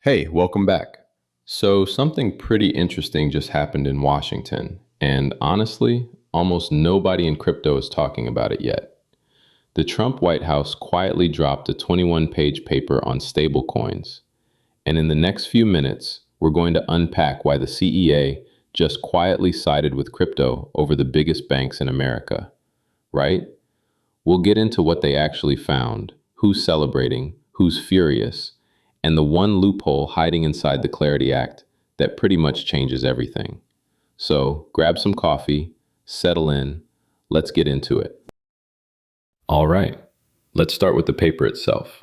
Hey, welcome back. So, something pretty interesting just happened in Washington, and honestly, almost nobody in crypto is talking about it yet. The Trump White House quietly dropped a 21-page paper on stablecoins, and in the next few minutes, we're going to unpack why the CEA just quietly sided with crypto over the biggest banks in America, right? We'll get into what they actually found, who's celebrating, who's furious, and the one loophole hiding inside the Clarity Act that pretty much changes everything. So grab some coffee, settle in, let's get into it. All right, let's start with the paper itself.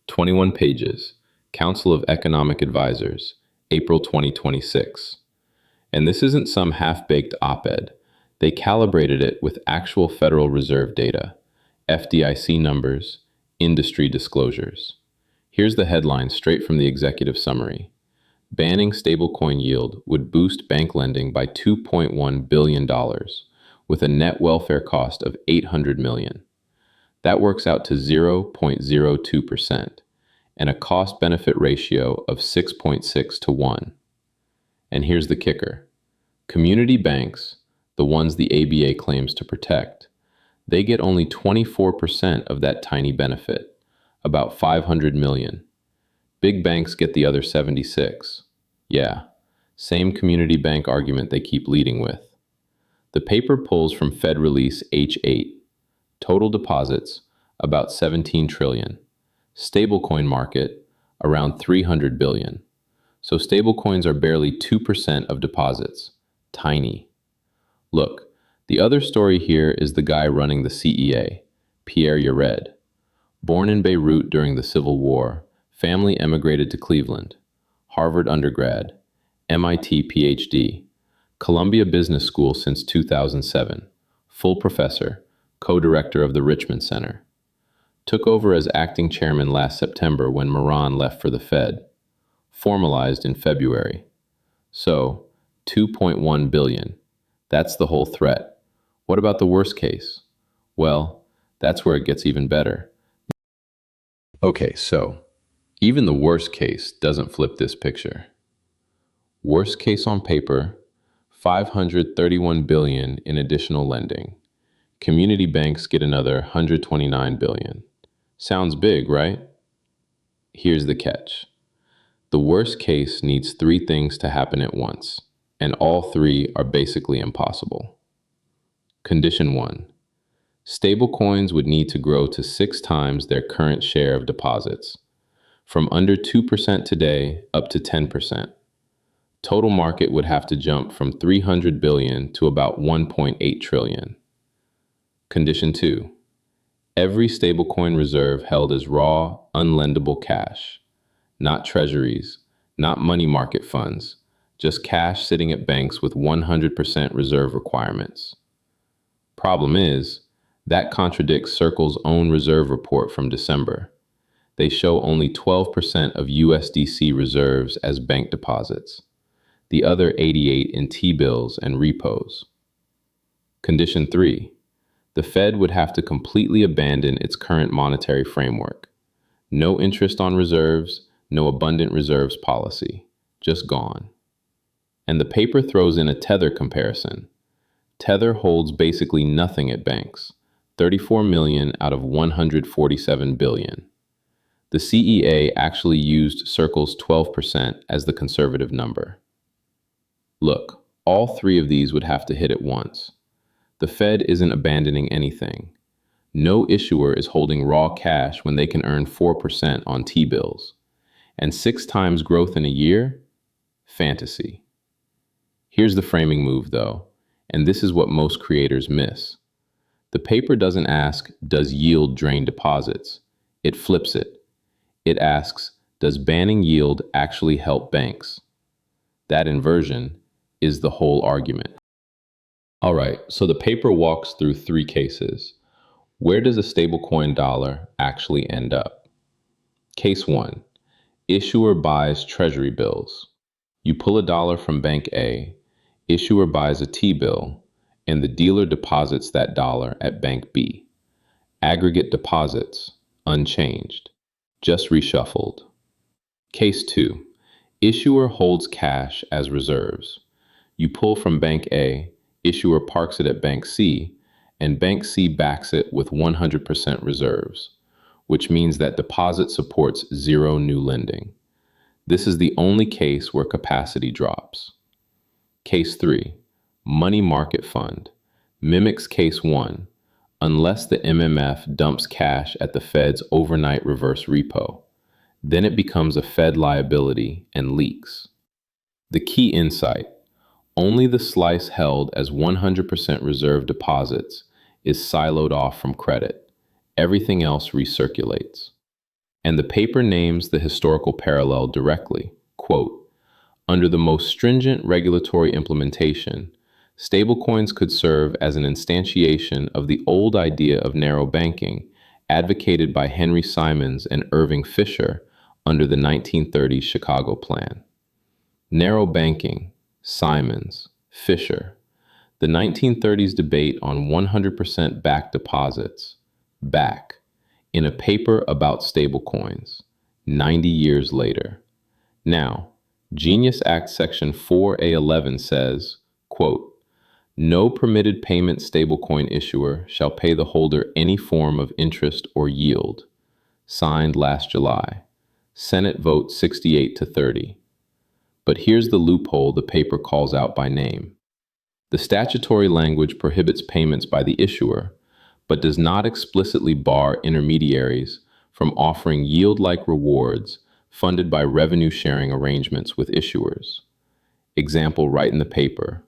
21 pages, Council of Economic Advisors, April 2026. And this isn't some half-baked op-ed. They calibrated it with actual Federal Reserve data, FDIC numbers, industry disclosures. Here's the headline straight from the executive summary. Banning stablecoin yield would boost bank lending by $2.1 billion, with a net welfare cost of $800 million. That works out to 0.02% and a cost-benefit ratio of 6.6 to 1. And here's the kicker. Community banks, the ones the ABA claims to protect, they get only 24% of that tiny benefit, about 500 million. Big banks get the other 76. Yeah, same community bank argument they keep leading with. The paper pulls from Fed release H.8. Total deposits, about 17 trillion. Stablecoin market, around 300 billion. So stablecoins are barely 2% of deposits. Tiny. Look, the other story here is the guy running the CEA, Pierre Yared. Born in Beirut during the Civil War, family emigrated to Cleveland. Harvard undergrad, MIT PhD, Columbia Business School since 2007, full professor, co-director of the Richmond Center. Took over as acting chairman last September when Moran left for the Fed. Formalized in February. So, 2.1 billion. That's the whole threat. What about the worst case? Well, that's where it gets even better. Okay, so even the worst case doesn't flip this picture. Worst case on paper, 531 billion in additional lending. Community banks get another 129 billion. Sounds big, right? Here's the catch. The worst case needs three things to happen at once, and all three are basically impossible. Condition 1. Stablecoins would need to grow to 6 times their current share of deposits, from under 2% today up to 10%. Total market would have to jump from 300 billion to about 1.8 trillion. Condition 2. Every stablecoin reserve held as raw, unlendable cash. Not treasuries, not money market funds, just cash sitting at banks with 100% reserve requirements. Problem is, that contradicts Circle's own reserve report from December. They show only 12% of USDC reserves as bank deposits, the other 88 in T-bills and repos. Condition 3. The Fed would have to completely abandon its current monetary framework. No interest on reserves, no abundant reserves policy. Just gone. And the paper throws in a Tether comparison. Tether holds basically nothing at banks, 34 million out of 147 billion. The CEA actually used Circle's 12% as the conservative number. Look, all three of these would have to hit at once. The Fed isn't abandoning anything. No issuer is holding raw cash when they can earn 4% on T-bills. And 6 times growth in a year? Fantasy. Here's the framing move, though, and this is what most creators miss. The paper doesn't ask, does yield drain deposits? It flips it. It asks, does banning yield actually help banks? That inversion is the whole argument. All right, so the paper walks through 3 cases. Where does a stablecoin dollar actually end up? Case 1. Issuer buys Treasury bills. You pull a dollar from Bank A, issuer buys a T-bill, and the dealer deposits that dollar at Bank B. Aggregate deposits, unchanged, just reshuffled. Case 2. Issuer holds cash as reserves. You pull from Bank A, issuer parks it at Bank C, and Bank C backs it with 100% reserves, which means that deposit supports zero new lending. This is the only case where capacity drops. Case 3, money market fund, mimics case 1, unless the MMF dumps cash at the Fed's overnight reverse repo. Then it becomes a Fed liability and leaks. The key insight: only the slice held as 100% reserve deposits is siloed off from credit. Everything else recirculates. And the paper names the historical parallel directly. Quote, under the most stringent regulatory implementation, stablecoins could serve as an instantiation of the old idea of narrow banking advocated by Henry Simons and Irving Fisher under the 1930s Chicago Plan. Narrow banking, Simons, Fisher. The 1930s debate on 100% back deposits, back, in a paper about stablecoins, 90 years later. Now, Genius Act Section 4A11 says, quote, no permitted payment stablecoin issuer shall pay the holder any form of interest or yield. Signed last July. Senate vote 68-30. But here's the loophole the paper calls out by name. The statutory language prohibits payments by the issuer, but does not explicitly bar intermediaries from offering yield-like rewards funded by revenue-sharing arrangements with issuers. Example right in the paper,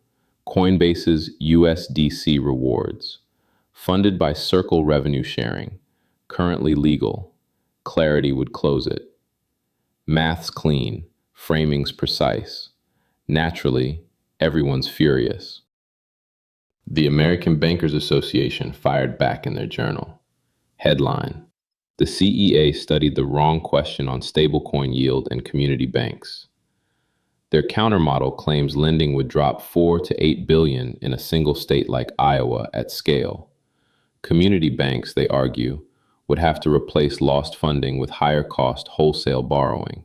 Coinbase's USDC Rewards, funded by Circle revenue sharing, currently legal. Clarity would close it. Math's clean, framing's precise. Naturally, everyone's furious. The American Bankers Association fired back in their journal. Headline: the CEA studied the wrong question on stablecoin yield and community banks. Their countermodel claims lending would drop 4 to 8 billion in a single state like Iowa at scale. Community banks, they argue, would have to replace lost funding with higher cost wholesale borrowing.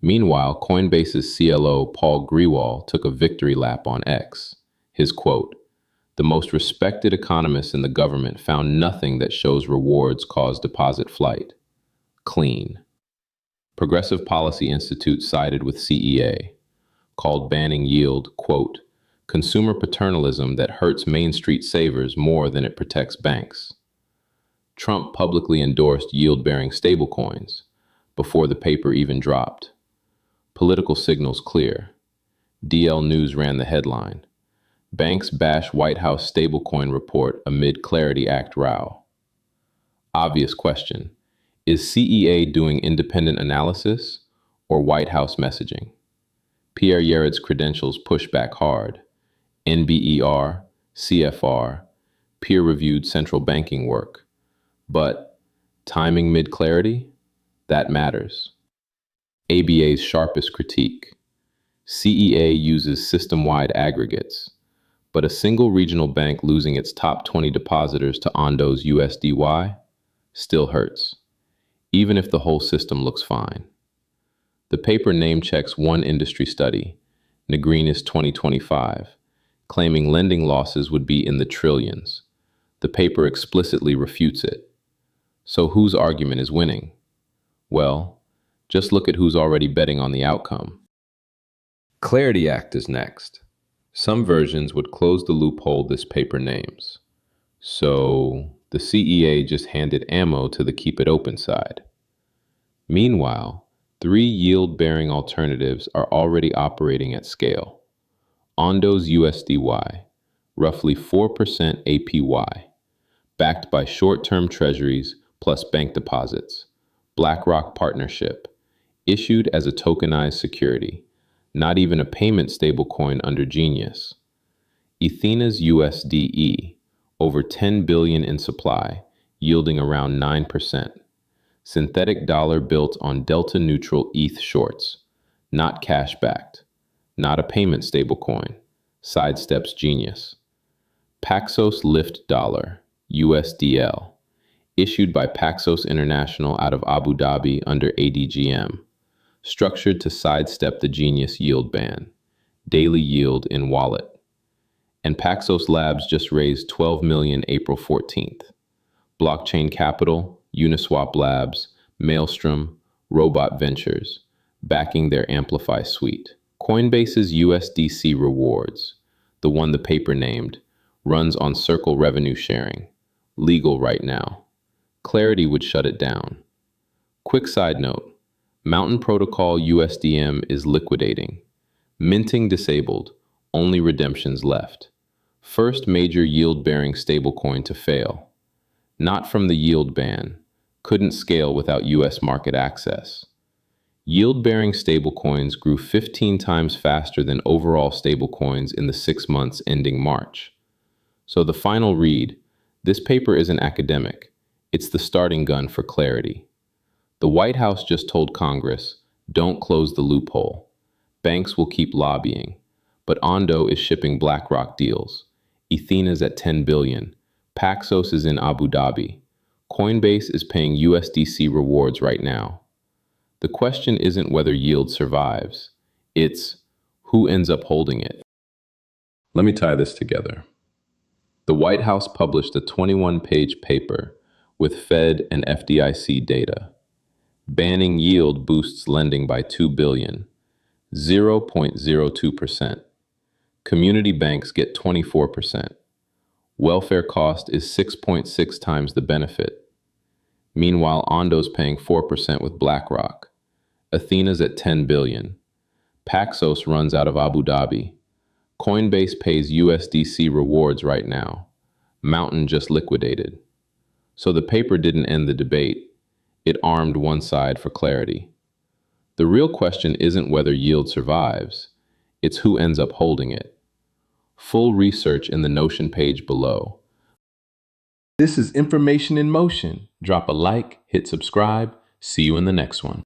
Meanwhile, Coinbase's CLO Paul Grewal took a victory lap on X. His quote, the most respected economists in the government found nothing that shows rewards cause deposit flight. Clean. Progressive Policy Institute sided with CEA, called banning yield, quote, consumer paternalism that hurts Main Street savers more than it protects banks. Trump publicly endorsed yield-bearing stablecoins before the paper even dropped. Political signals clear. DL News ran the headline, Banks bash White House stablecoin report amid Clarity Act row. Obvious question, is CEA doing independent analysis or White House messaging? Pierre Yared's credentials push back hard. NBER, CFR, peer-reviewed central banking work. But timing mid-clarity? That matters. ABA's sharpest critique. CEA uses system-wide aggregates, but a single regional bank losing its top 20 depositors to Ondo USDY still hurts, even if the whole system looks fine. The paper name-checks one industry study, Negrinis 2025, claiming lending losses would be in the trillions. The paper explicitly refutes it. So whose argument is winning? Well, just look at who's already betting on the outcome. Clarity Act is next. Some versions would close the loophole this paper names. So the CEA just handed ammo to the keep it open side. Meanwhile, 3 yield-bearing alternatives are already operating at scale. Ondo USDY, roughly 4% APY, backed by short-term treasuries plus bank deposits. BlackRock partnership, issued as a tokenized security, not even a payment stablecoin under Genius. Ethena USDE, over 10 billion in supply, yielding around 9%. Synthetic dollar built on delta-neutral ETH shorts, not cash-backed, not a payment stablecoin, sidesteps Genius. Paxos Lift Dollar, USDL, issued by Paxos International out of Abu Dhabi under ADGM. structured to sidestep the genius yield ban, daily yield in wallet. And Paxos Labs just raised 12 million April 14th. Blockchain Capital, Uniswap Labs, Maelstrom, Robot Ventures, backing their Amplify suite. Coinbase's USDC Rewards, the one the paper named, runs on Circle revenue sharing. Legal right now. Clarity would shut it down. Quick side note, Mountain Protocol USDM is liquidating. Minting disabled, only redemptions left. First major yield-bearing stablecoin to fail. Not from the yield ban. Couldn't scale without US market access. Yield-bearing stablecoins grew 15 times faster than overall stablecoins in the 6 months ending March. So the final read, this paper isn't academic. It's the starting gun for clarity. The White House just told Congress, don't close the loophole. Banks will keep lobbying. But Ondo is shipping BlackRock deals. Ethena's at 10 billion. Paxos is in Abu Dhabi. Coinbase is paying USDC rewards right now. The question isn't whether yield survives. It's who ends up holding it. Let me tie this together. The White House published a 21-page paper with Fed and FDIC data. Banning yield boosts lending by 2 billion, 0.02%. Community banks get 24%. Welfare cost is 6.6 times the benefit. Meanwhile, Ondo's paying 4% with BlackRock. Ethena's at 10 billion. Paxos runs out of Abu Dhabi. Coinbase pays USDC rewards right now. Mountain just liquidated. So the paper didn't end the debate. It armed one side for clarity. The real question isn't whether yield survives. It's who ends up holding it. Full research in the Notion page below. This is Information in Motion. Drop a like, hit subscribe. See you in the next one.